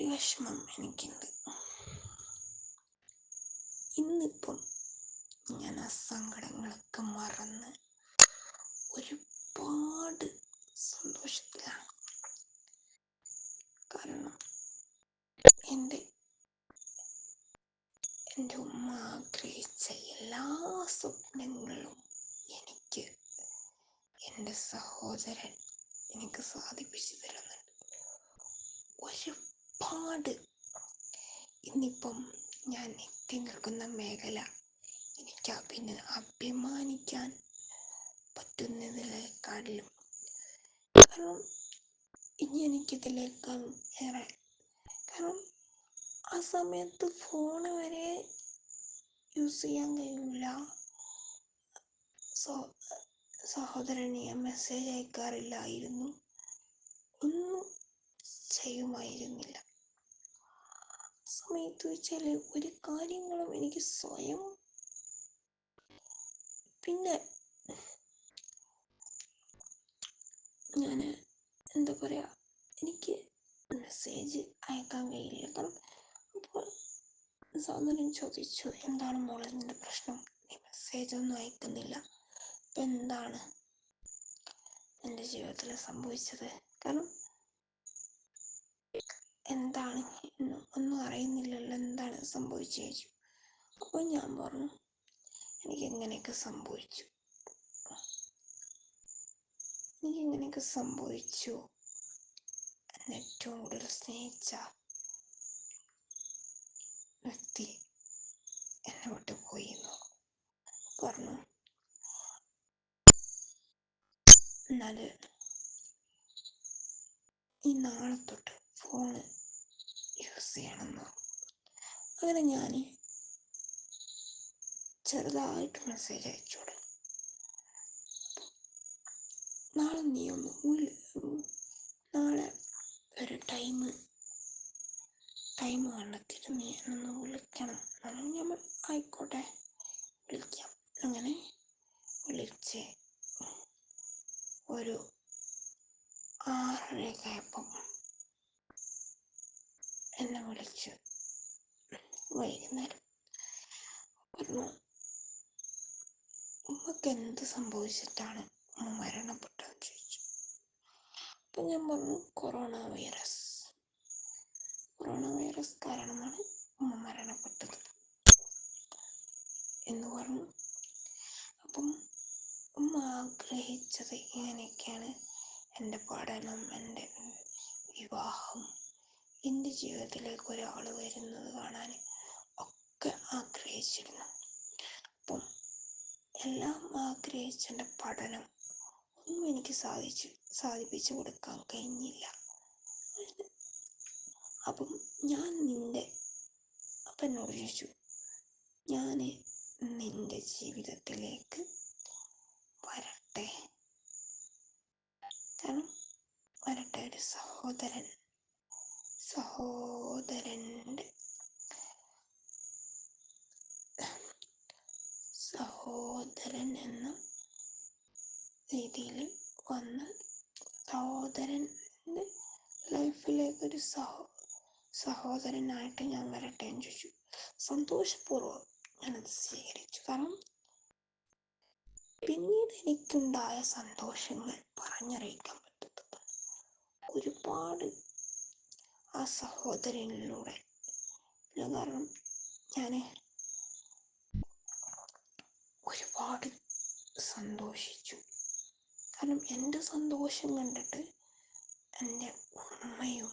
ഒരു വിഷമം എനിക്കുണ്ട്. ഇന്നിപ്പം ഞാൻ ആ സങ്കടങ്ങളൊക്കെ മറന്ന് ഒരുപാട് സന്തോഷത്തിലാണ്. കാരണം എൻ്റെ ഉമ്മ ആഗ്രഹിച്ച എല്ലാ സ്വപ്നങ്ങളും എനിക്ക് എൻ്റെ സഹോദരൻ എനിക്ക് സാധിപ്പിച്ചു തരുന്നുണ്ട്. ഒരുപാട് ഇന്നിപ്പം ഞാൻ എത്തി നിൽക്കുന്ന മേഖല എനിക്ക് അഭിമാനിക്കാൻ പറ്റുന്നതിനേക്കാളും, കാരണം ഇനി എനിക്കിതിലേക്കാളും ഏറെ, കാരണം ആ സമയത്ത് ഫോണ് വരെ യൂസ് ചെയ്യാൻ കഴിയില്ല. സഹോദരന് ഞാൻ മെസ്സേജ് അയക്കാറില്ലായിരുന്നു, ഒന്നും ചെയ്യുമായിരുന്നില്ല. സമയത്ത് വെച്ചാൽ ഒരു കാര്യങ്ങളും എനിക്ക് സ്വയം, പിന്നെ ഞാൻ എന്താ പറയുക, എനിക്ക് മെസ്സേജ് അയക്കാൻ കഴിയില്ല. കാരണം അപ്പോൾ സഹോദരൻ ചോദിച്ചു, എന്താണ് മോളെ നിന്റെ പ്രശ്നം, നീ മെസ്സേജ് ഒന്നും അയക്കുന്നില്ല, ഇപ്പം എന്താണ് എൻ്റെ ജീവിതത്തിൽ സംഭവിച്ചത്, കാരണം എന്താണ് ഒന്നും അറിയുന്നില്ലല്ലോ, എന്താണ് സംഭവിച്ചു ചോദിച്ചു. അപ്പോൾ ഞാൻ പറഞ്ഞു, എനിക്കിങ്ങനെയൊക്കെ സംഭവിച്ചു, എന്നെ ഏറ്റവും കൂടുതൽ സ്നേഹിച്ച വ്യക്തി എന്നെ വിട്ട് പോയി എന്ന് പറഞ്ഞു. എന്നാൽ ഈ നാളെ തൊട്ട് ഫോണ് യൂസ് ചെയ്യണമെന്ന്. അങ്ങനെ ഞാൻ ചെറുതായിട്ട് മെസ്സേജ് അയച്ചു തുടങ്ങി. നാളെ നീ ഒന്ന് നാളെ ഒരു ടൈം കണ്ടെത്തിയിട്ട് നീ എന്നൊന്ന് വിളിക്കണം. ഞാൻ ആയിക്കോട്ടെ വിളിക്കാം. അങ്ങനെ വിളിച്ച് ഒരു 6:30 എന്നെ വിളിച്ചു. വൈകുന്നേരം പറഞ്ഞു, ഉമ്മക്ക് എന്ത് സംഭവിച്ചിട്ടാണ് ഉമ്മ മരണപ്പെട്ടതെന്ന് ചോദിച്ചു. അപ്പം ഞാൻ പറഞ്ഞു, കൊറോണ വൈറസ് കാരണമാണ് ഉമ്മ മരണപ്പെട്ടത് എന്ന് പറഞ്ഞു. അപ്പം ഉമ്മ ആഗ്രഹിച്ചത് ഇങ്ങനെയൊക്കെയാണ്, എൻ്റെ പഠനം, എൻ്റെ വിവാഹം, എൻ്റെ ജീവിതത്തിലേക്ക് ഒരാൾ വരുന്നത് കാണാൻ ഒക്കെ ആഗ്രഹിച്ചിരുന്നു. അപ്പം എല്ലാം ആഗ്രഹിച്ച എൻ്റെ പഠനം ഒന്നും എനിക്ക് സാധിപ്പിച്ചു കൊടുക്കാൻ കഴിഞ്ഞില്ല. അപ്പം അപ്പം എന്നോട് ചോദിച്ചു, ഞാൻ നിന്റെ ജീവിതത്തിലേക്ക് വരട്ടെ, കാരണം ഒരു സഹോദരൻ എന്ന രീതിയിൽ വന്ന് സഹോദരൻ്റെ ലൈഫിലേക്കൊരു സഹോദരനായിട്ട് ഞാൻ വരട്ടെ എന്ന് ചോദിച്ചു. സന്തോഷപൂർവ്വം ഞാനത് സ്വീകരിച്ചു. കാരണം പിന്നീട് എനിക്കുണ്ടായ സന്തോഷങ്ങൾ പറഞ്ഞറിയിക്കാൻ പറ്റത്തില്ല. ഒരുപാട് ആ സഹോദരനിലൂടെ, കാരണം ഞാൻ ഒരുപാട് സന്തോഷിച്ചു. കാരണം എൻ്റെ സന്തോഷം കണ്ടിട്ട് എൻ്റെ ഉമ്മയും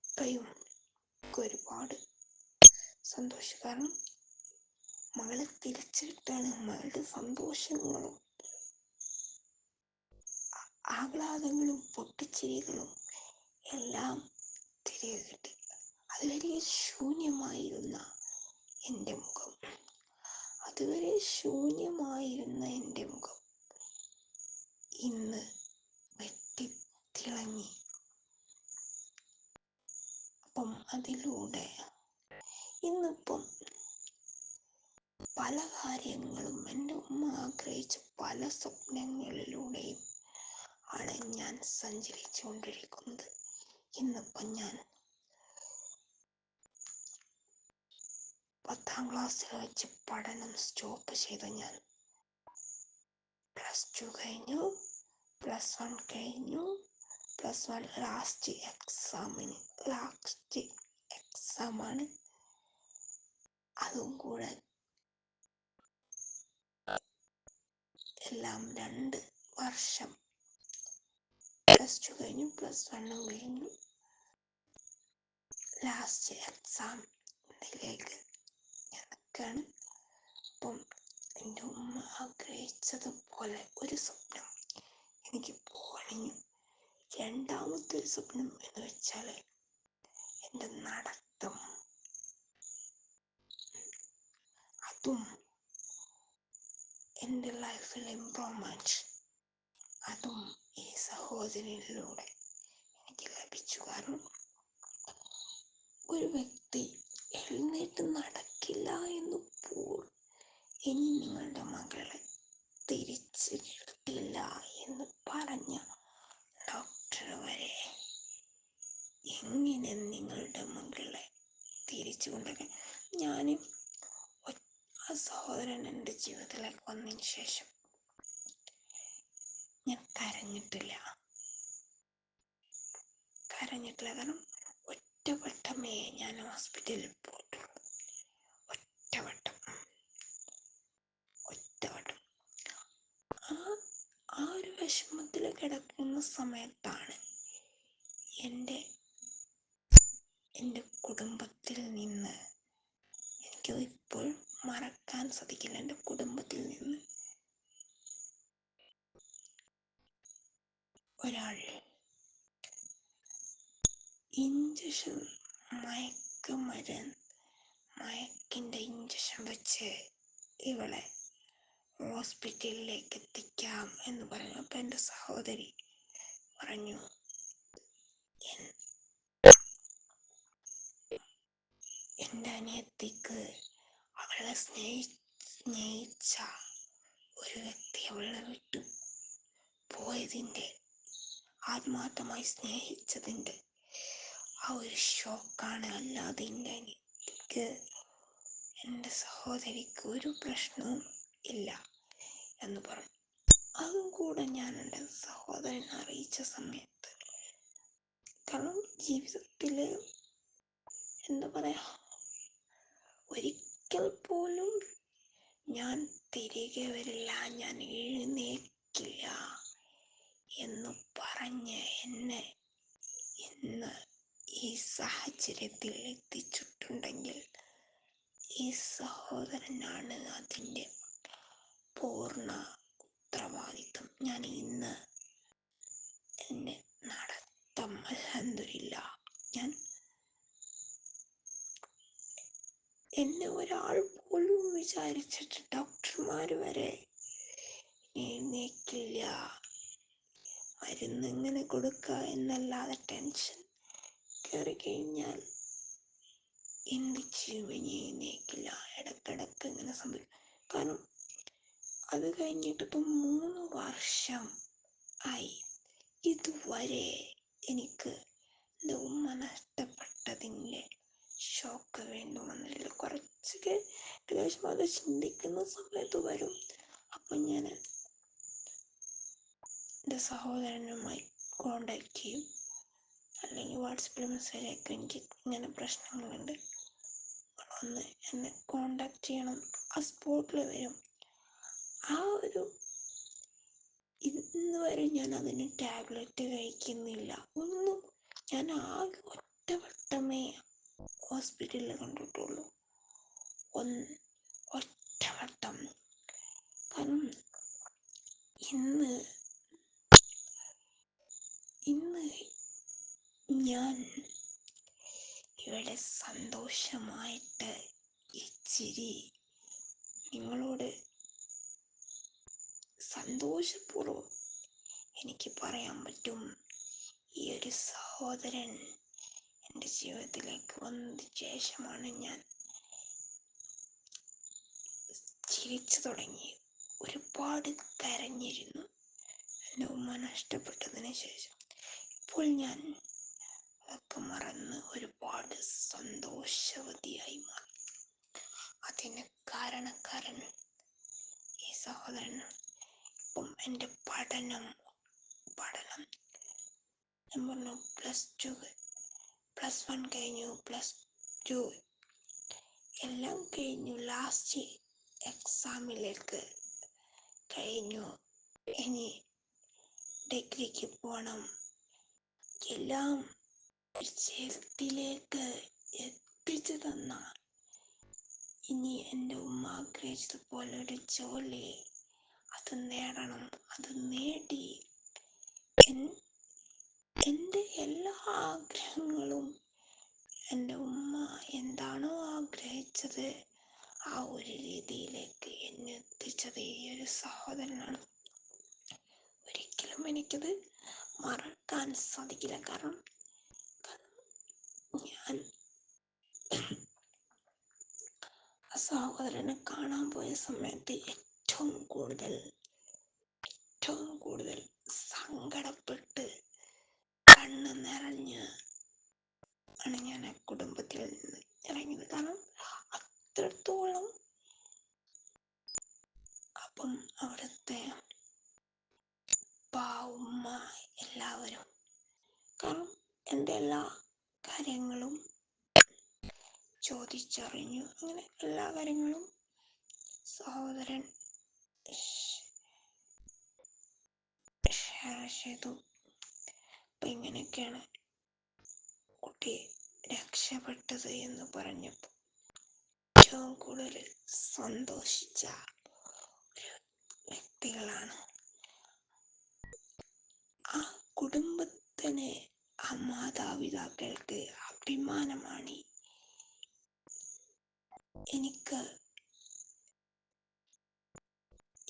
ഉപ്പയും ഒരുപാട് സന്തോഷിച്ചു. കാരണം മകളെ തിരിച്ചു കിട്ടാണ്, മകളുടെ സന്തോഷങ്ങളും ആഹ്ലാദങ്ങളും പൊട്ടിച്ചിരികളും എല്ലാം തിരികെ കിട്ടി. അതുവരെ ശൂന്യമായിരുന്ന എൻ്റെ മുഖം ഇന്ന് വെട്ടിത്തിളങ്ങി. അപ്പം അതിലൂടെ ഇന്നിപ്പം പല കാര്യങ്ങളും എൻ്റെ ഉമ്മ ആഗ്രഹിച്ച പല സ്വപ്നങ്ങളിലൂടെയും വഴിയിലൂടെയാണ് ഞാൻ സഞ്ചരിച്ചുകൊണ്ടിരിക്കുന്നത്. ഇന്നിപ്പം ഞാൻ 10ാം ക്ലാസ്സിൽ വെച്ച് പഠനം സ്റ്റോപ്പ് ചെയ്ത ഞാൻ +2 കഴിഞ്ഞു, +1 കഴിഞ്ഞു. +1 ലാസ്റ്റ് എക്സാമാണ്. അതും കൂടെ എല്ലാം 2 വർഷം. +2 കഴിഞ്ഞു, +1 കഴിഞ്ഞു. ലാസ്റ്റ് എക്സാമിലേക്ക് ഞാനൊക്കെയാണ്. അപ്പം എൻ്റെ ഉമ്മ ആഗ്രഹിച്ചതുപോലെ ഒരു സ്വപ്നം എനിക്ക് പോകണു. രണ്ടാമത്തെ ഒരു സ്വപ്നം എന്ന് വെച്ചാൽ എൻ്റെ നടത്തം. അതും എൻ്റെ ലൈഫിൽ ഇംപ്രൂവ്മെൻറ്റ്, അതും ഈ സഹോദരനിലൂടെ എനിക്ക് ലഭിച്ചു. കാരണം ഒരു വ്യക്തി എഴുന്നേറ്റ് നടക്കില്ല എന്ന് ഇനി നിങ്ങളുടെ മകളെ തിരിച്ച് കിട്ടില്ല എന്ന് പറഞ്ഞ ഡോക്ടർ വരെ എങ്ങനെ നിങ്ങളുടെ മകളെ തിരിച്ചു കൊണ്ടുവരാൻ. ഞാനും ആ സഹോദരൻ എൻ്റെ ജീവിതത്തിലേക്ക് വന്നതിന് ശേഷം ഞാൻ കരഞ്ഞിട്ടില്ല. കാരണം ഒറ്റവട്ടമേ ഞാൻ ഹോസ്പിറ്റലിൽ പോയിട്ടുള്ളൂ. ഒറ്റവട്ടം. ആ ഒരു വിഷമത്തിൽ കിടക്കുന്ന സമയത്താണ് എൻ്റെ കുടുംബത്തിൽ നിന്ന്, എനിക്ക് ഇപ്പോൾ മറക്കാൻ സാധിക്കില്ല, എൻ്റെ കുടുംബത്തിൽ നിന്ന് ഒരാൾ ഇഞ്ചക്ഷൻ, മയക്കിൻ്റെ ഇഞ്ചക്ഷൻ വെച്ച് ഇവളെ ഹോസ്പിറ്റലിലേക്ക് എത്തിക്കാം എന്ന് പറഞ്ഞു. അപ്പം എൻ്റെ സഹോദരി പറഞ്ഞു, എൻ്റെ അനിയത്തിക്ക് അവളെ സ്നേഹിച്ച ഒരു വ്യക്തി അവളെ വിട്ടു പോയതിൻ്റെ, ആത്മാർത്ഥമായി സ്നേഹിച്ചതിൻ്റെ ആ ഒരു ഷോക്കാണ്. അല്ലാതെ എൻ്റെ അനിയത്തിക്ക്, എൻ്റെ സഹോദരിക്ക് ഒരു പ്രശ്നവും ഇല്ല എന്ന് പറഞ്ഞു. അതും കൂടെ ഞാൻ എൻ്റെ സഹോദരനെ അറിയിച്ച സമയത്ത്, കാരണം ജീവിതത്തിൽ എന്താ പറയുക, ഒരിക്കൽ പോലും ഞാൻ തിരികെ വരില്ല, ഞാൻ എഴുന്നേൽക്കില്ല എന്ന് പറഞ്ഞ് എന്നെ ഇന്ന് ഈ സാഹചര്യത്തിൽ എത്തിച്ചിട്ടുണ്ടെങ്കിൽ ഈ സഹോദരനാണ് അതിൻ്റെ പൂർണ്ണ ഉത്തരവാദിത്വം. ഞാൻ ഇന്ന് എൻ്റെ നടത്തം അൽഹംദുലില്ലാ, എന്നെ ഒരാൾ പോലും വിചാരിച്ചിട്ട്, ഡോക്ടർമാർ വരെ എഴുന്നേക്കില്ല, മരുന്ന് ഇങ്ങനെ കൊടുക്കുക എന്നല്ലാതെ ടെൻഷൻ കയറി കഴിഞ്ഞാൽ എന്ത് ചെയ്യും, ഇനി എഴുന്നേക്കില്ല, ഇടക്കിടക്ക് ഇങ്ങനെ സംഭവിക്കും. കാരണം അത് കഴിഞ്ഞിട്ട് ഇപ്പം 3 വർഷം ആയി. ഇതുവരെ എനിക്ക് എൻ്റെ ഉമ്മ നഷ്ടപ്പെട്ടതിൻ്റെ ഷോക്ക് വീണ്ടും വന്നിട്ടില്ല. കുറച്ചൊക്കെ ഏകദേശം അത് ചിന്തിക്കുന്ന സമയത്ത് വരും. അപ്പം ഞാൻ എൻ്റെ സഹോദരനുമായി കോണ്ടാക്ട് ചെയ്യും, അല്ലെങ്കിൽ വാട്സപ്പിൽ മെസ്സേജ് അയക്കും, എനിക്ക് ഇങ്ങനെ പ്രശ്നങ്ങളുണ്ട്, ഒന്ന് എന്നെ കോണ്ടാക്ട് ചെയ്യണം. ആ സ്പോട്ടിൽ വരും. ആ ഒരു ഇന്ന് വരെ ഞാൻ അതിന് ടാബ്ലറ്റ് കഴിക്കുന്നില്ല, ഒന്നും. ഞാൻ ആകെ ഒറ്റവട്ടമേ ഹോസ്പിറ്റലിൽ കണ്ടിട്ടുള്ളൂ, ഒറ്റവട്ടം. കാരണം ഇന്ന് ഞാൻ ഇവിടെ സന്തോഷമായിട്ട് ഈ ചിരി നിങ്ങളോട് സന്തോഷപൂർവ്വം എനിക്ക് പറയാൻ പറ്റും. ഈ ഒരു സഹോദരൻ എൻ്റെ ജീവിതത്തിലേക്ക് വന്നതിന് ശേഷമാണ് ഞാൻ ചിരിച്ചു തുടങ്ങി. ഒരുപാട് കരഞ്ഞിരുന്നു എൻ്റെ ഉമ്മ നഷ്ടപ്പെട്ടതിന് ശേഷം ഇപ്പോൾ ഞാൻ അതൊക്കെ മറന്ന് ഒരുപാട് സന്തോഷവതിയായി മാറി. അതിന് കാരണക്കാരൻ ഈ സഹോദരൻ. ഇപ്പം എൻ്റെ പഠനം ഞാൻ പറഞ്ഞു +1 കഴിഞ്ഞു, +2 എല്ലാം കഴിഞ്ഞു, ലാസ്റ്റ് എക്സാമിലേക്ക് കഴിഞ്ഞു. ഇനി ഡിഗ്രിക്ക് പോകണം. എല്ലാം വിജയത്തിലേക്ക് എത്തിച്ചു തന്ന, ഇനി എൻ്റെ ഉമ്മ ആഗ്രഹിച്ചതുപോലെ ഒരു ജോലി അത് നേടണം. അത് നേടി എൻ്റെ എല്ലാ ആഗ്രഹങ്ങളും എൻ്റെ ഉമ്മ എന്താണോ ആഗ്രഹിച്ചത് ആ ഒരു രീതിയിലേക്ക് എന്നെ എത്തിച്ചത് ഈ ഒരു സഹോദരനാണ്. ഒരിക്കലും എനിക്കത് മറക്കാൻ സാധിക്കില്ല. കാരണം ഞാൻ ആ സഹോദരനെ കാണാൻ പോയ സമയത്ത് ഏറ്റവും കൂടുതൽ സങ്കടപ്പെട്ട് കണ്ണ് നിറഞ്ഞ് ആണ് ഞാൻ ആ കുടുംബത്തിൽ നിന്ന് ഇറങ്ങിയത്. കാരണം അത്രത്തോളം അപ്പം അവിടുത്തെ ഉമ്മ എല്ലാവരും, കാരണം എൻ്റെ എല്ലാ കാര്യങ്ങളും ചോദിച്ചറിഞ്ഞു. അങ്ങനെ എല്ലാ കാര്യങ്ങളും സഹോദരൻ ഷെയർ ചെയ്തു. അപ്പം ഇങ്ങനെയൊക്കെയാണ് കുട്ടി രക്ഷപ്പെട്ടത് എന്ന് പറഞ്ഞപ്പോൾ ഏറ്റവും കൂടുതൽ സന്തോഷിച്ച ഒരു വ്യക്തികളാണ്. ആ കുടുംബത്തിന്, ആ മാതാപിതാക്കൾക്ക് അഭിമാനമാണ്.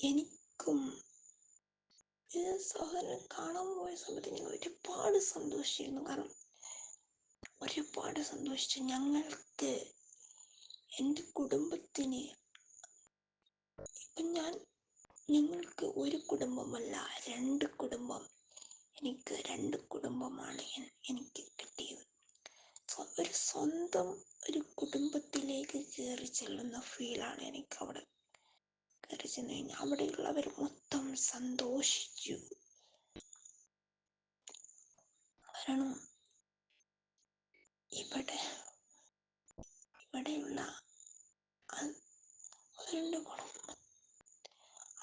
എനിക്കും സഹോദരൻ കാണാൻ പോയ സമയത്ത് ഞാൻ ഒരുപാട് സന്തോഷിച്ചിരുന്നു. കാരണം ഒരുപാട് സന്തോഷിച്ചു. ഞങ്ങൾക്ക്, എൻ്റെ കുടുംബത്തിന്, ഇപ്പം ഞങ്ങൾക്ക് ഒരു കുടുംബമല്ല, 2 കുടുംബം. എനിക്ക് 2 കുടുംബമാണ് എനിക്ക് കിട്ടിയത്. ഒരു സ്വന്തം ഒരു കുടുംബത്തിലേക്ക് കയറി ചെല്ലുന്ന ഫീലാണ് എനിക്ക് അവിടെ കയറി ചെന്ന് കഴിഞ്ഞാൽ. അവിടെയുള്ളവർ മൊത്തം സന്തോഷിച്ചു. കാരണം ഇവിടെയുള്ള അവരുടെ കുടുംബം,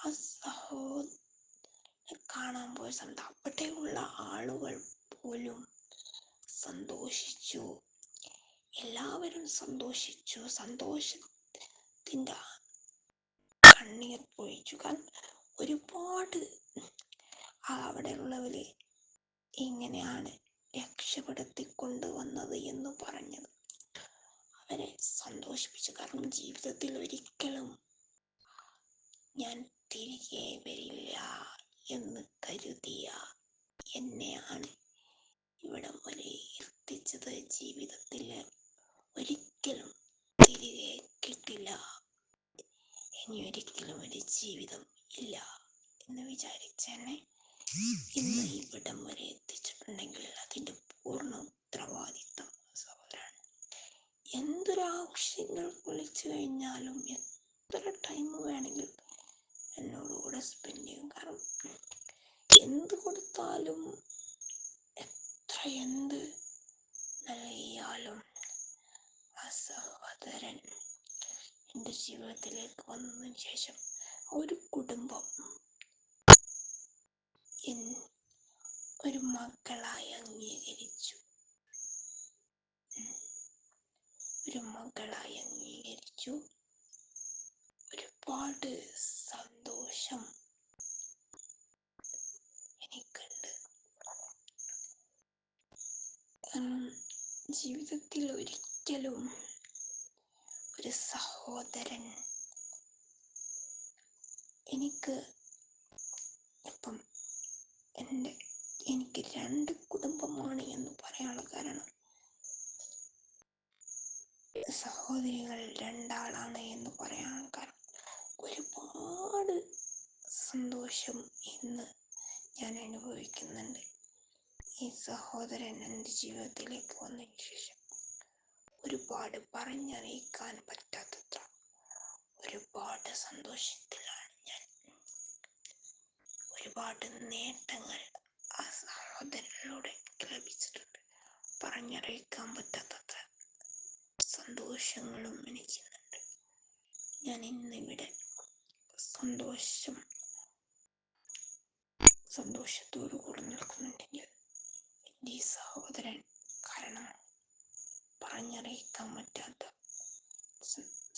ആ സഹോദരനെ കാണാൻ പോയ സമയത്ത് അവിടെയുള്ള ആളുകൾ പോലും സന്തോഷിച്ചു. എല്ലാവരും സന്തോഷിച്ചു. സന്തോഷത്തിൻ്റെ കണ്ണീർ പൊഴിച്ചു. കാരണം ഒരുപാട് അവിടെയുള്ളവര് ഇങ്ങനെയാണ് രക്ഷപ്പെടുത്തിക്കൊണ്ടുവന്നത് എന്ന് പറഞ്ഞത് അവരെ സന്തോഷിപ്പിച്ചു. കാരണം ജീവിതത്തിൽ ഒരിക്കലും ഞാൻ തിരികെ വരില്ല എന്ന് കരുതിയ എന്നെയാണ് ഇവിടം വരെ എത്തിച്ചത്. ജീവിതത്തിൽ ഒരിക്കലും തിരികെ കിട്ടില്ല, ഇനി ഒരിക്കലും ഒരു ജീവിതം ഇല്ല എന്ന് വിചാരിച്ചെന്നെ ഇന്ന് ഇവിടം വരെ എത്തിച്ചിട്ടുണ്ടെങ്കിൽ അതിൻ്റെ പൂർണ്ണ ഉത്തരവാദിത്തം സഹോദരനാണ്. എന്തൊരാവശ്യങ്ങൾ വിളിച്ചു കഴിഞ്ഞാലും എത്ര ടൈം വേണമെങ്കിലും എന്നോട് കൂടെ സ്പെൻഡ് ചെയ്യും. കാരണം എന്ത് കൊടുത്താലും എന്ത് നൽകിയാലും ആ സഹോദരൻ എൻ്റെ ജീവിതത്തിലേക്ക് വന്നതിന് ശേഷം ഒരു കുടുംബം ഒരു മകളായി അംഗീകരിച്ചു. ഒരുപാട് സന്തോഷം എനിക്കുണ്ട്. ജീവിതത്തിൽ ഒരിക്കലും ഒരു സഹോദരൻ എനിക്ക് 2 കുടുംബമാണ് എന്ന് പറയാനുള്ള കാരണം സഹോദരികൾ 2 ആളാണ് എന്ന് പറയാൻ കാരണം ഒരുപാട് സന്തോഷം ഇന്ന് ഞാൻ ഓർമ്മിക്കുന്നുണ്ട്. ഈ സഹോദരൻ എൻ്റെ ജീവിതത്തിലേക്ക് വന്നതിന് ശേഷം ഒരുപാട് പറഞ്ഞറിയിക്കാൻ പറ്റാത്തത്ര ഒരുപാട് സന്തോഷത്തിലാണ് ഞാൻ. ഒരുപാട് നേട്ടങ്ങൾ ആ സഹോദരനിലൂടെ എനിക്ക് ലഭിച്ചിട്ടുണ്ട്. പറഞ്ഞറിയിക്കാൻ പറ്റാത്തത്ര സന്തോഷങ്ങളും എനിക്കുന്നുണ്ട്. ഞാൻ ഇന്നിവിടെ സന്തോഷത്തോടു കൂടി നിൽക്കുന്നുണ്ടെങ്കിൽ എൻ്റെ ഈ സഹോദരൻ കാരണം പറഞ്ഞറിയിക്കാൻ പറ്റാത്ത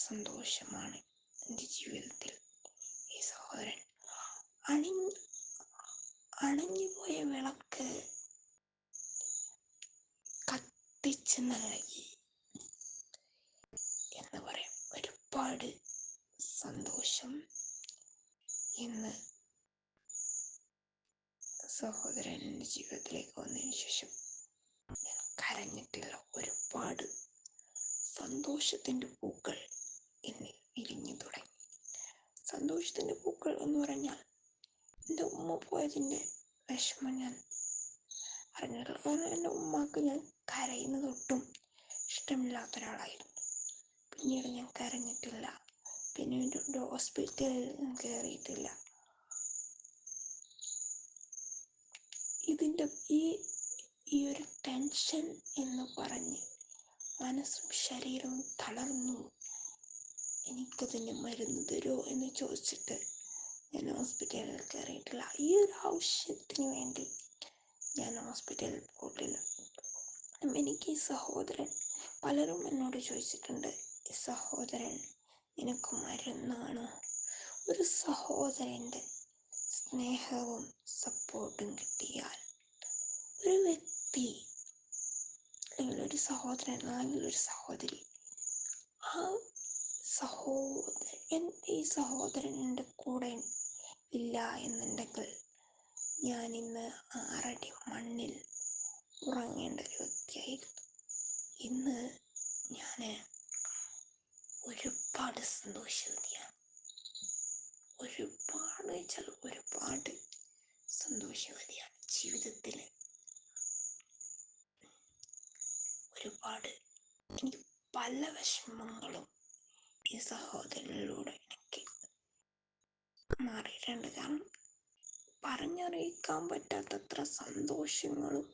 സന്തോഷമാണ് എൻ്റെ ജീവിതത്തിൽ. ഈ സഹോദരൻ അണഞ്ഞുപോയ വിളക്ക് കത്തിച്ച് നൽകി എന്ന് പറയാം. ഒരുപാട് സന്തോഷം. ഇന്ന് സഹോദരൻ എൻ്റെ ജീവിതത്തിലേക്ക് വന്നതിന് ശേഷം ഞാൻ കരഞ്ഞിട്ടില്ല. ഒരുപാട് സന്തോഷത്തിൻ്റെ പൂക്കൾ എന്നിൽ വിരിഞ്ഞു തുടങ്ങി. സന്തോഷത്തിൻ്റെ പൂക്കൾ എന്ന് പറഞ്ഞാൽ എൻ്റെ ഉമ്മ പോയതിൻ്റെ വിഷമം ഞാൻ അറിഞ്ഞിട്ടില്ല. കാരണം എൻ്റെ ഉമ്മക്ക് ഞാൻ കരയുന്നതൊട്ടും ഇഷ്ടമില്ലാത്ത ഒരാളായിരുന്നു. പിന്നീട് ഞാൻ കരഞ്ഞിട്ടില്ല. പിന്നീട് ഹോസ്പിറ്റലിൽ ഞാൻ കയറിയിട്ടില്ല. ഇതിൻ്റെ ഈ ഒരു ടെൻഷൻ എന്ന് പറഞ്ഞ് മനസ്സും ശരീരവും തളർന്നു. എനിക്കതിന് മരുന്ന് തരുമോ എന്ന് ചോദിച്ചിട്ട് ഞാൻ ഹോസ്പിറ്റലിൽ കയറിയിട്ടില്ല. ഈ ഒരു ആവശ്യത്തിന് വേണ്ടി ഞാൻ ഹോസ്പിറ്റലിൽ പോയിട്ടില്ല. എനിക്ക് ഈ സഹോദരൻ, പലരും എന്നോട് ചോദിച്ചിട്ടുണ്ട്, ഈ സഹോദരൻ നിനക്ക് മരുന്നാണോ? ഒരു സഹോദരൻ്റെ സ്നേഹവും സപ്പോർട്ടും കിട്ടിയാൽ ഒരു വ്യക്തി അല്ലെങ്കിൽ ഒരു സഹോദരൻ അല്ലെങ്കിൽ ഒരു സഹോദരി, ഈ സഹോദരൻ എൻ്റെ കൂടെ ഇല്ല എന്നുണ്ടെങ്കിൽ ഞാൻ ഇന്ന് 6 അടി മണ്ണിൽ ഉറങ്ങേണ്ട ഒരു വ്യക്തിയായിരുന്നു. ഇന്ന് ഞാൻ ഒരുപാട് സന്തോഷവതിയാണ്. ഒരുപാട് സന്തോഷവതിയാണ്. ജീവിതത്തിൽ ഒരുപാട് എനിക്ക് പല വിഷമങ്ങളും ഈ സഹോദരനിലൂടെ എനിക്ക് മാറിയിട്ടുണ്ട്. കാരണം പറഞ്ഞറിയിക്കാൻ പറ്റാത്തത്ര സന്തോഷങ്ങളും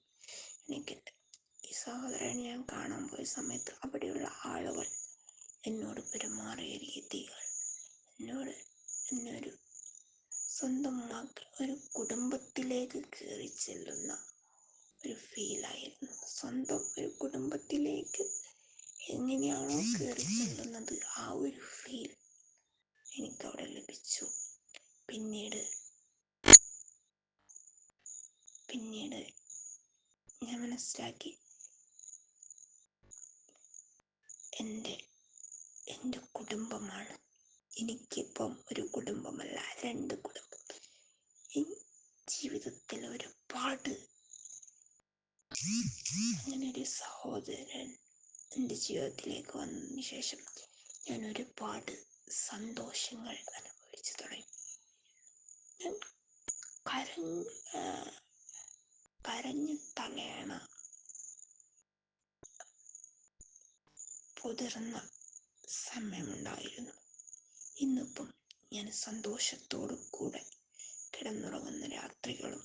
എനിക്കുണ്ട്. ഈ സഹോദരനെ ഞാൻ കാണാൻ പോയ സമയത്ത് അവിടെയുള്ള ആളുകൾ എന്നോട് പെരുമാറിയ രീതികൾ എന്നെ ഒരു സ്വന്തം ഒരു കുടുംബത്തിലേക്ക് കയറി ചെല്ലുന്ന ഒരു ഫീലായിരുന്നു. സ്വന്തം ഒരു കുടുംബത്തിലേക്ക് എങ്ങനെയാണോ കയറി ചെല്ലുന്നത് ആ ഒരു ഫീൽ എനിക്കവിടെ ലഭിച്ചു. പിന്നീട് ഞാൻ മനസ്സിലാക്കി, എൻ്റെ കുടുംബമാണ്. എനിക്കിപ്പം ഒരു കുടുംബമല്ല, 2 കുടുംബം. ഈ ജീവിതത്തിൽ ഒരുപാട് അങ്ങനെ ഒരു സഹോദരൻ എൻ്റെ ജീവിതത്തിലേക്ക് വന്നതിന് ശേഷം ഞാൻ ഒരുപാട് സന്തോഷങ്ങൾ അനുഭവിച്ചു തുടങ്ങി. ഞാൻ കരഞ്ഞ് തലയണ പുതിർന്ന സമയമുണ്ടായിരുന്നു. ഇന്നിപ്പം ഞാൻ സന്തോഷത്തോടു കൂടെ കിടന്നുറങ്ങുന്ന രാത്രികളും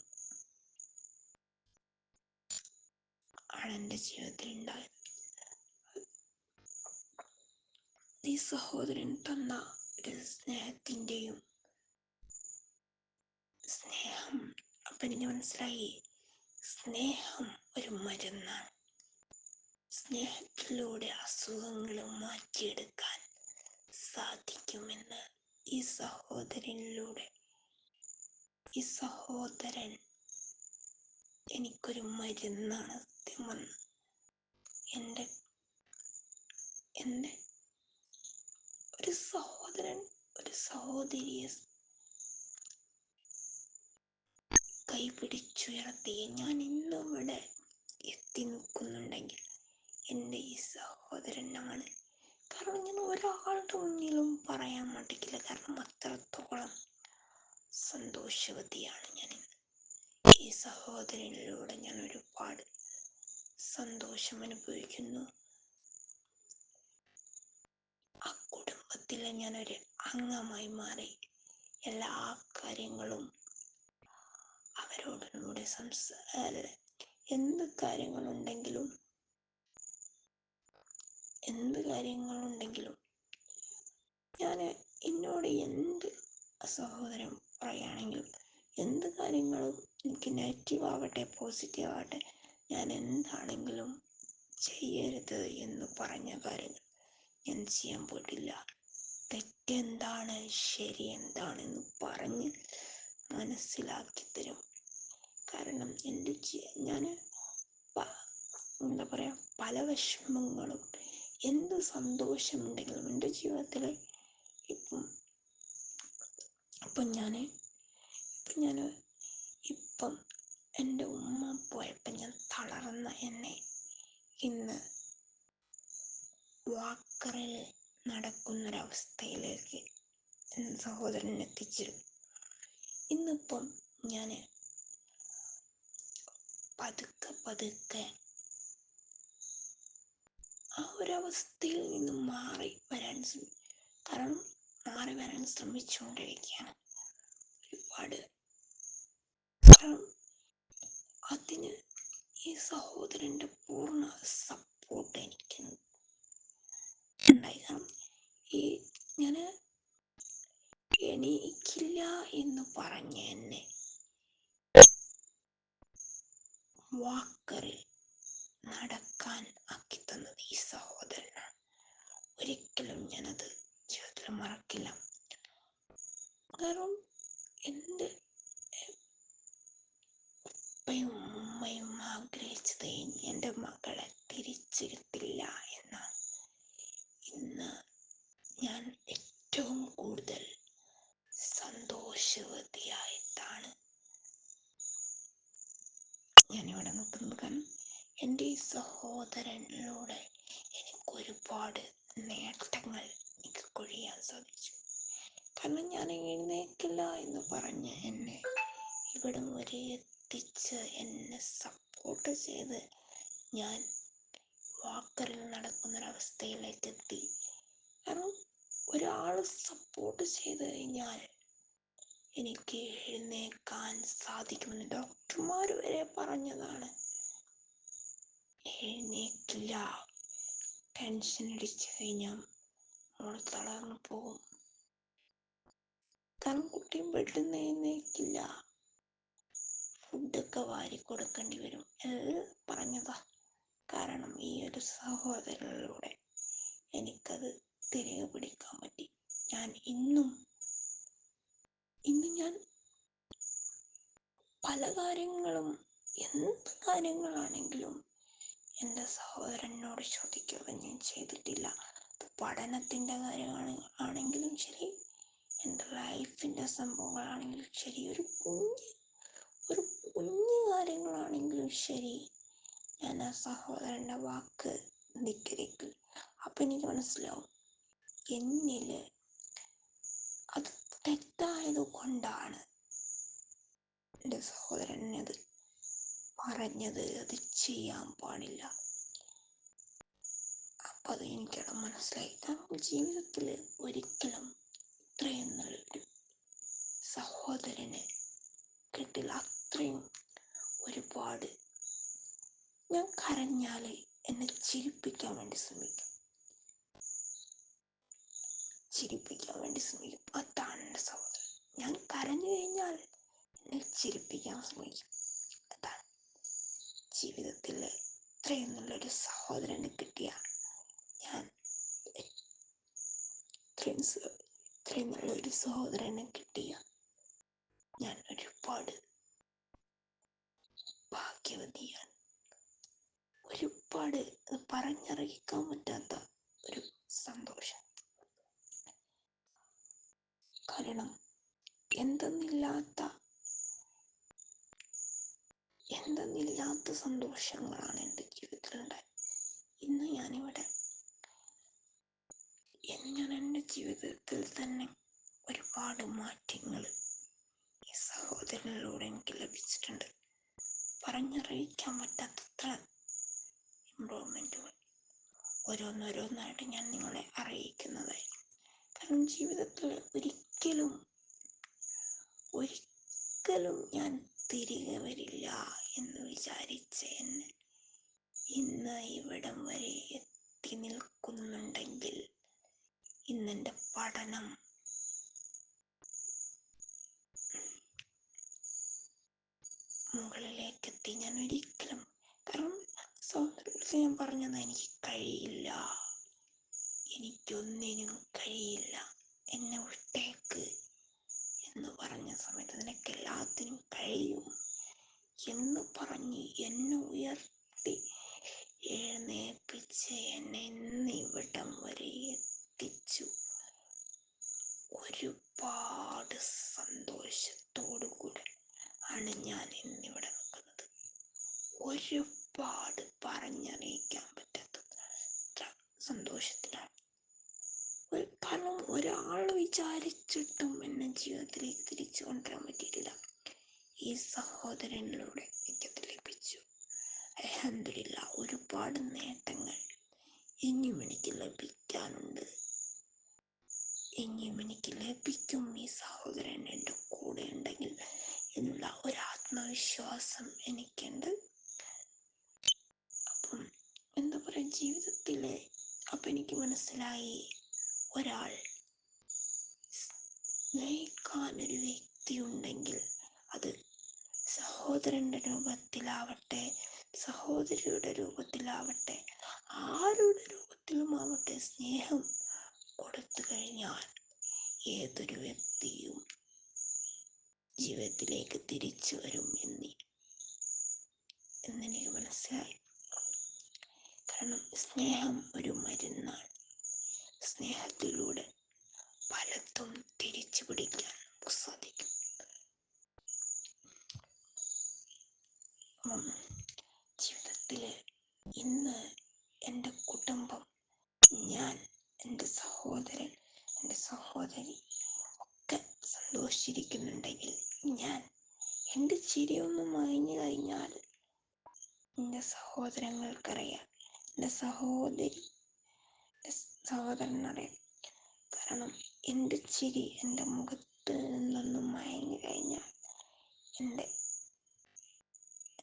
ആണ് എൻ്റെ ജീവിതത്തിൽ ഉണ്ടായത്. ഈ സഹോദരൻ തന്ന ഒരു സ്നേഹം അപ്പം എനിക്ക് മനസ്സിലായി, സ്നേഹം ഒരു മരുന്നാണ്. സ്നേഹത്തിലൂടെ അസുഖങ്ങൾ മാറ്റിയെടുക്കാൻ സാധിക്കുമെന്ന് ഈ സഹോദരൻ എനിക്കൊരു മരുന്നാണ്. സത്യം വന്ന് എൻ്റെ ഒരു സഹോദരൻ ഒരു സഹോദരിയെ കൈപിടിച്ചുയർത്തി ഞാൻ ഇന്നിവിടെ എത്തി നിൽക്കുന്നുണ്ടെങ്കിൽ എൻ്റെ ഈ സഹോദരനാണ്. കാരണം ഞാൻ ഒരാളുടെ മുന്നിലും പറയാൻ മാട്ടിക്കില്ല. കാരണം അത്രത്തോളം സന്തോഷവതിയാണ് ഞാൻ. ഈ ഈ സഹോദരനിലൂടെ ഞാൻ ഒരുപാട് സന്തോഷം അനുഭവിക്കുന്നു. ആ കുടുംബത്തിലെ ഞാനൊരു അംഗമായി മാറി. എല്ലാ കാര്യങ്ങളും അവരോടുകൂടെ എന്ത് കാര്യങ്ങളുണ്ടെങ്കിലും ഞാൻ എന്നോട് എന്ത് സഹോദരൻ പറയുകയാണെങ്കിലും, എന്ത് കാര്യങ്ങളും എനിക്ക് നെഗറ്റീവ് ആവട്ടെ പോസിറ്റീവ് ആവട്ടെ, ഞാൻ എന്താണെങ്കിലും ചെയ്യരുത് എന്ന് പറഞ്ഞ കാര്യങ്ങൾ ഞാൻ ചെയ്യാൻ പോയിട്ടില്ല. തെറ്റെന്താണ് ശരി എന്താണെന്ന് പറഞ്ഞ് മനസ്സിലാക്കി തരും. കാരണം ഞാൻ എന്താ പറയുക, പല വിഷമങ്ങളും എന്ത് സന്തോഷമുണ്ടെങ്കിലും എൻ്റെ ജീവിതത്തിൽ ഇപ്പം എൻ്റെ ഉമ്മ പോയപ്പോൾ ഞാൻ തളർന്ന എന്നെ ഇന്ന് വാക്കറിൽ നടക്കുന്നൊരവസ്ഥയിലേക്ക് സഹോദരൻ എത്തിച്ചിരുന്നു. ഇന്നിപ്പം ഞാൻ പതുക്കെ ആ ഒരവസ്ഥയിൽ നിന്ന് മാറി വരാൻ ശ്രമിച്ചുകൊണ്ടിരിക്കുകയാണ് ഒരുപാട്. കാരണം അതിന് ഈ സഹോദരൻ്റെ പൂർണ്ണ സപ്പോർട്ട് എനിക്ക് ഉണ്ടായി. കാരണം ഞാൻ എണീക്കില്ല എന്ന് പറഞ്ഞ എന്നെ വാക്കറിൽ നടക്കാൻ ആക്കി തന്നത് ഈ സഹോദരനാണ്. ഒരിക്കലും ഞാനത് ജീവിതത്തിൽ മറക്കില്ല. കാരണം എൻ്റെ ഉപ്പയും ഉമ്മയും ആഗ്രഹിച്ചത് എൻ്റെ മകളെ തിരിച്ചെടുത്തില്ല എന്നാണ്. ഇന്ന് ഞാൻ ഏറ്റവും കൂടുതൽ സന്തോഷവതിയായിട്ടാണ് ഞാനിവിടെ നിൽക്കുന്നത്. കാരണം എൻ്റെ ഈ സഹോദരനിലൂടെ എനിക്കൊരുപാട് നേട്ടങ്ങൾ എനിക്ക് കൊഴിയാൻ സാധിച്ചു. കാരണം ഞാൻ എഴുന്നേക്കില്ല എന്ന് പറഞ്ഞ് എന്നെ ഇവിടം വരെ എത്തിച്ച് എന്നെ സപ്പോർട്ട് ചെയ്ത് ഞാൻ വാക്കറിൽ നടക്കുന്നൊരവസ്ഥയിലേക്ക് എത്തി. കാരണം ഒരാൾ സപ്പോർട്ട് ചെയ്ത് കഴിഞ്ഞാൽ എനിക്ക് എഴുന്നേക്കാൻ സാധിക്കുമെന്ന് ഡോക്ടർമാർ വരെ പറഞ്ഞതാണ്. എഴുന്നേക്കില്ല, ടെൻഷൻ അടിച്ചു കഴിഞ്ഞാൽ നമ്മൾ തളർന്നു പോകും. കാരണം കുട്ടി ബെഡിൽ നിന്ന് എഴുന്നേക്കില്ല, ഫുഡൊക്കെ വാരി കൊടുക്കേണ്ടി വരും എല്ലാം പറഞ്ഞതാ. കാരണം ഈ ഒരു സഹോദരനിലൂടെ എനിക്കത് തിരികെ പിടിക്കാൻ പറ്റി. ഇന്ന് ഞാൻ പല കാര്യങ്ങളും, എന്ത് കാര്യങ്ങളാണെങ്കിലും എൻ്റെ സഹോദരനോട് ചോദിക്കാതെ ഞാൻ ചെയ്തിട്ടില്ല. പഠനത്തിൻ്റെ കാര്യമാണെങ്കിലും ശരി, എൻ്റെ ലൈഫിൻ്റെ സംഭവങ്ങളാണെങ്കിലും ശരി, ഒരു കുഞ്ഞു കാര്യങ്ങളാണെങ്കിലും ശരി, ഞാൻ ആ സഹോദരൻ്റെ വാക്ക് ധിക്കരിക്കും. അപ്പം എനിക്ക് മനസ്സിലാവും എന്നിൽ അത് തെറ്റായത് കൊണ്ടാണ് എൻ്റെ സഹോദരൻ അത് പറഞ്ഞത്, അത് ചെയ്യാൻ പാടില്ല. അപ്പം അത് എനിക്കത് മനസ്സിലായി. കാരണം ജീവിതത്തിൽ ഒരിക്കലും ഇത്രയും നല്ലൊരു സഹോദരനെ കിട്ടില്ല. അത്രയും ഒരുപാട്. ഞാൻ കരഞ്ഞാൽ എന്നെ ചിരിപ്പിക്കാൻ വേണ്ടി ശ്രമിക്കും. അതാണ് എൻ്റെ സഹോദരൻ. ഞാൻ കരഞ്ഞു കഴിഞ്ഞാൽ എന്നെ ചിരിപ്പിക്കാൻ ശ്രമിക്കും. അതാണ് ജീവിതത്തിൽ ഇത്രയും നല്ലൊരു സഹോദരനെ കിട്ടിയ ഞാൻ ഇത്രയും നല്ലൊരു സഹോദരനെ കിട്ടിയ ഞാൻ ഒരുപാട് ഭാഗ്യവതിയാണ്. ഒരുപാട് പറഞ്ഞറിയിക്കാൻ പറ്റാത്ത ഒരു സന്തോഷം. കാരണം എന്തെന്നില്ലാത്ത സന്തോഷങ്ങളാണ് എൻ്റെ ജീവിതത്തിലുണ്ടായത്. ഇന്ന് ഞാനിവിടെ എൻ്റെ ജീവിതത്തിൽ തന്നെ ഒരുപാട് മാറ്റങ്ങൾ ഈ സഹോദരനിലൂടെ എനിക്ക് ലഭിച്ചിട്ടുണ്ട്. പറഞ്ഞറിയിക്കാൻ പറ്റാത്തത്ര ഇമ്പ്രൂവ്മെൻറ്റുകൾ ഓരോന്നോരോന്നായിട്ട് ഞാൻ നിങ്ങളെ അറിയിക്കുന്നതായിരിക്കും. കാരണം ജീവിതത്തിൽ ഒരിക്കലും ഞാൻ തിരികെ വരില്ല എന്ന് വിചാരിച്ച എന്നെ ഇന്ന് ഇവിടം വരെ എത്തി നിൽക്കുന്നുണ്ടെങ്കിൽ ഇന്നെൻ്റെ പഠനം മുകളിലേക്കെത്തി. ഞാൻ ഒരിക്കലും, കാരണം സൗന്ദര്യത്തിൽ ഞാൻ പറഞ്ഞത് എനിക്ക് കഴിയില്ല, എനിക്കൊന്നിനും കഴിയില്ല, എന്നെ വിട്ടേക്ക് എന്ന് പറഞ്ഞ സമയത്ത് നിനക്ക് എല്ലാത്തിനും കഴിയും എന്ന് പറഞ്ഞ് എന്നെ ഉയർത്തി എഴുന്നേൽപ്പിച്ച് എന്നെ ഇന്നിവിടം വരെ എത്തിച്ചു. ഒരുപാട് സന്തോഷത്തോടു കൂടെ ആണ് ഞാൻ ഇന്നിവിടെ നിൽക്കുന്നത്. ഒരുപാട് പറഞ്ഞറിയിക്കാൻ പറ്റാത്ത സന്തോഷത്തിലാണ്. കാരണം ഒരാൾ വിചാരിച്ചിട്ടും എന്നെ ജീവിതത്തിലേക്ക് തിരിച്ചു കൊണ്ടുവരാൻ പറ്റിയിട്ടില്ല. ഈ സഹോദരനിലൂടെ എനിക്കത് ലഭിച്ചു. അൽഹംദുലില്ലാഹ്. ഒരുപാട് നേട്ടങ്ങൾ ഇനിയും എനിക്ക് ലഭിക്കാനുണ്ട്, ഇനിയും എനിക്ക് ലഭിക്കും. ഈ സഹോദരൻ എൻ്റെ കൂടെ ഉണ്ടെങ്കിൽ എന്നുള്ള ഒരു ആത്മവിശ്വാസം എനിക്കുണ്ട്. അപ്പം എന്താ പറയുക, ജീവിതത്തിലെ അപ്പം എനിക്ക് മനസ്സിലായി, ഒരാൾ സ്നേഹിക്കാനൊരു വ്യക്തി ഉണ്ടെങ്കിൽ അത് സഹോദരൻ്റെ രൂപത്തിലാവട്ടെ, സഹോദരിയുടെ രൂപത്തിലാവട്ടെ, ആരുടെ രൂപത്തിലുമാവട്ടെ, സ്നേഹം കൊടുത്തു കഴിഞ്ഞാൽ ഏതൊരു വ്യക്തിയും ജീവിതത്തിലേക്ക് തിരിച്ചു വരും എന്നെനിക്ക് മനസ്സിലായി. കാരണം സ്നേഹം ഒരു മരുന്നാണ്. സ്നേഹത്തിലൂടെ പലതും തിരിച്ചു പിടിക്കാൻ നമുക്ക് സാധിക്കും. ജീവിതത്തിൽ ഇന്ന് എൻ്റെ കുടുംബം, ഞാൻ, എൻ്റെ സഹോദരൻ, എൻ്റെ സഹോദരി ഒക്കെ സന്തോഷിച്ചിരിക്കുന്നുണ്ടെങ്കിൽ, എൻ്റെ ചിരിയൊന്നും മാഞ്ഞു കഴിഞ്ഞാൽ എൻ്റെ സഹോദരങ്ങൾക്കറിയാം, എൻ്റെ സഹോദരനറിയാം. കാരണം എൻ്റെ ചിരി എൻ്റെ മുഖത്ത് നിന്നൊന്നും മയങ്ങി കഴിഞ്ഞാൽ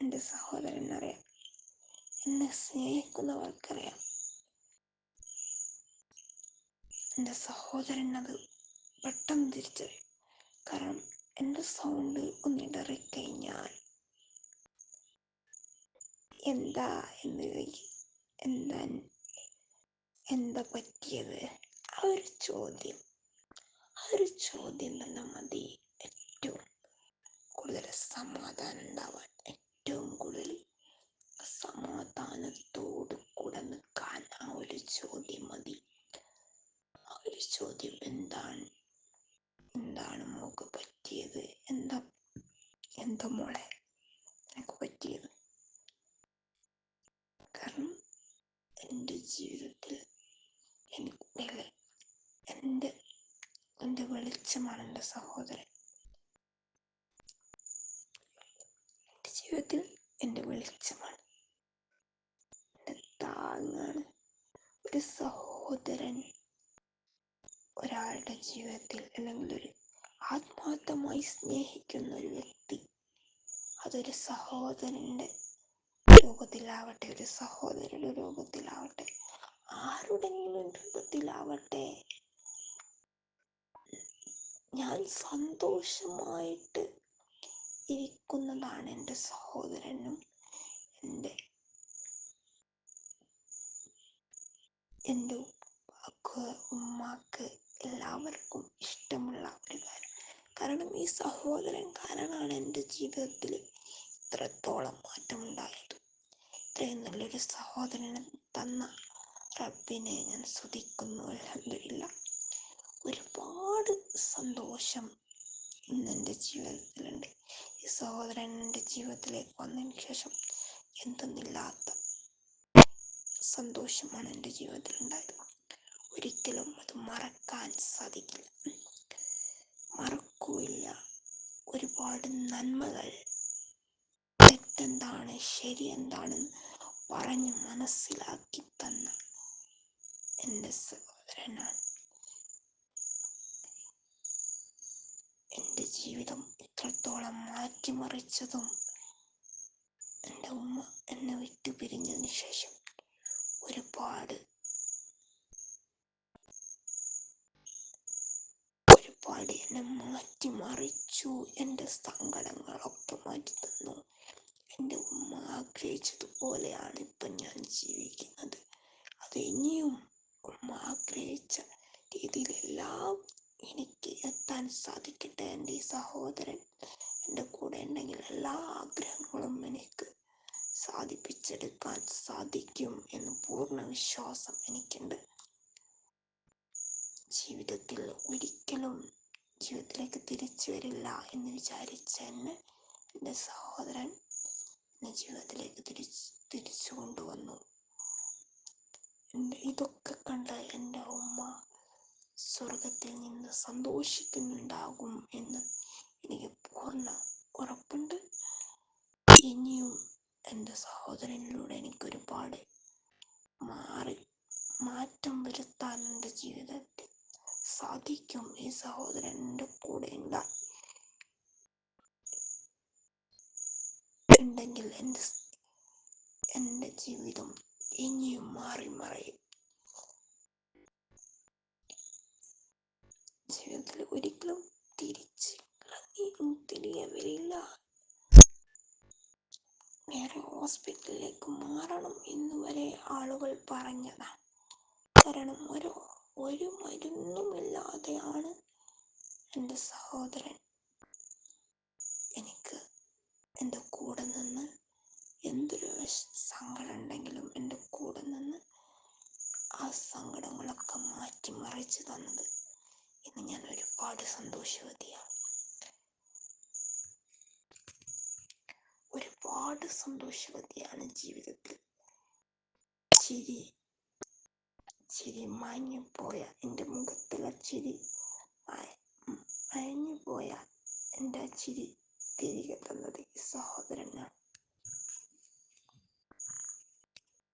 എൻ്റെ സഹോദരനറിയാം, എന്നെ സ്നേഹിക്കുന്നവർക്കറിയാം. എൻ്റെ സഹോദരൻ അത് പെട്ടെന്ന് തിരിച്ചറിയും. കാരണം എൻ്റെ സൗണ്ട് ഒന്നിടറിക്കഴിഞ്ഞാൽ എന്താ എന്ന് ചോദിക്കും, എന്താ പറ്റിയത്? ആ ഒരു ചോദ്യം തന്നെ മതി ഏറ്റവും കൂടുതൽ സമാധാനം ഉണ്ടാവാൻ, ഏറ്റവും കൂടുതൽ സമാധാനത്തോടു കൂടെ നിൽക്കാൻ. ആ ഒരു ചോദ്യം മതി. ആ ഒരു ചോദ്യം, എന്താണ് മോൾക്ക് പറ്റിയത്, എന്താ മോളെ എനിക്ക് പറ്റിയത്? കാരണം എൻ്റെ ജീവിതത്തിൽ എൻ്റെ വെളിച്ചമാണ് എൻ്റെ സഹോദരൻ. എൻ്റെ ജീവിതത്തിൽ എൻ്റെ വെളിച്ചമാണ്, എൻ്റെ താങ്ങാണ്. ഒരു സഹോദരൻ ഒരാളുടെ ജീവിതത്തിൽ, അല്ലെങ്കിൽ ഒരു ആത്മാർത്ഥമായി സ്നേഹിക്കുന്ന ഒരു വ്യക്തി, അതൊരു സഹോദരൻ്റെ രൂപത്തിലാവട്ടെ, ഒരു സഹോദരിയുടെ രൂപത്തിലാവട്ടെ, ആരുടെങ്കിലും രൂപത്തിലാവട്ടെ, ഞാൻ സന്തോഷമായിട്ട് ഇരിക്കുന്നതാണ് എൻ്റെ സഹോദരനും എൻ്റെ ഉപ്പാക്ക്, ഉമ്മാക്ക്, എല്ലാവർക്കും ഇഷ്ടമുള്ള ഒരു കാര്യം. കാരണം ഈ സഹോദരൻ കാരണമാണ് എൻ്റെ ജീവിതത്തിൽ ഇത്രത്തോളം മാറ്റമുണ്ടായത്. ഇത്രയും നല്ലൊരു സഹോദരനെ തന്ന റബ്ബിനെ ഞാൻ സ്തുതിക്കുന്നു. അൽഹംദുലില്ലാഹ്. ഒരുപാട് സന്തോഷം ഇന്നെൻ്റെ ജീവിതത്തിലുണ്ട്. ഈ സഹോദരൻ എൻ്റെ ജീവിതത്തിലേക്ക് വന്നതിന് ശേഷം എന്തെന്നില്ലാത്ത സന്തോഷമാണ് എൻ്റെ ജീവിതത്തിൽ ഉണ്ടായത്. ഒരിക്കലും അത് മറക്കാൻ സാധിക്കില്ല, മറക്കൂല്ല. ഒരുപാട് നന്മകൾ തെറ്റെന്താണ് ശരി എന്താണെന്ന് പറഞ്ഞ് മനസ്സിലാക്കി തന്ന എൻ്റെ സഹോദരനാണ്. എൻ്റെ ജീവിതം ഇത്രത്തോളം മാറ്റിമറിച്ചതും എൻ്റെ ഉമ്മ എന്നെ വിട്ടു പിരിഞ്ഞതിന് ശേഷം ഒരുപാട് എന്നെ മാറ്റിമറിച്ചു. എൻ്റെ സങ്കടങ്ങളൊക്കെ മാറ്റി തന്നു. എൻ്റെ ഉമ്മ ആഗ്രഹിച്ചതുപോലെയാണ് ഇപ്പം ഞാൻ ജീവിക്കുന്നത്. അത് ഇനിയും ഉമ്മ ആഗ്രഹിച്ച രീതിയിലെല്ലാം എനിക്ക് എത്താൻ സാധിക്കട്ടെ. എൻ്റെ ഈ സഹോദരൻ എൻ്റെ കൂടെ ഉണ്ടെങ്കിൽ എല്ലാ ആഗ്രഹങ്ങളും എനിക്ക് സാധിപ്പിച്ചെടുക്കാൻ സാധിക്കും എന്ന് പൂർണ്ണ വിശ്വാസം എനിക്കുണ്ട്. ഒരിക്കലും ജീവിതത്തിലേക്ക് തിരിച്ചു വരില്ല എന്ന് വിചാരിച്ച എൻ്റെ സഹോദരൻ എന്നെ ജീവിതത്തിലേക്ക് തിരിച്ചു കൊണ്ടുവന്നു. ഇതൊക്കെ കണ്ട് എൻ്റെ ഉമ്മ സ്വർഗത്തിൽ നിന്ന് സന്തോഷിക്കുന്നുണ്ടാകും എന്ന് എനിക്ക് പൂർണ്ണ ഉറപ്പുണ്ട്. ഇനിയും എൻ്റെ സഹോദരനിലൂടെ എനിക്ക് ഒരുപാട് മാറ്റം വരുത്താൻ എൻ്റെ ജീവിതത്തിൽ സാധിക്കും. ഈ സഹോദരൻ എൻ്റെ കൂടെ ഉണ്ടെങ്കിൽ എൻ്റെ ജീവിതം ഇനിയും മാറി മറയും. ജീവിതത്തിൽ ഒരിക്കലും തിരികെ വരില്ല. നേരെ ഹോസ്പിറ്റലിലേക്ക് മാറണം എന്ന് വരെ ആളുകൾ പറഞ്ഞതാണ്. കാരണം ഒരു മരുന്നുമില്ലാതെയാണ് എൻ്റെ സഹോദരൻ എനിക്ക് എൻ്റെ കൂടെ നിന്ന്, എന്തൊരു സങ്കടം ഉണ്ടെങ്കിലും എൻ്റെ കൂടെ നിന്ന് ആ സങ്കടങ്ങളൊക്കെ മാറ്റിമറിച്ച് തന്നത്. ഇന്ന് ഞാൻ ഒരുപാട് സന്തോഷവതിയാണ്. ജീവിതത്തിൽ ചിരി മാഞ്ഞുപോയ എൻ്റെ മുഖത്തുള്ള ചിരി മാഞ്ഞുപോയ എൻ്റെ ചിരി തിരികെ തന്നത് ഈ സഹോദരനാണ്.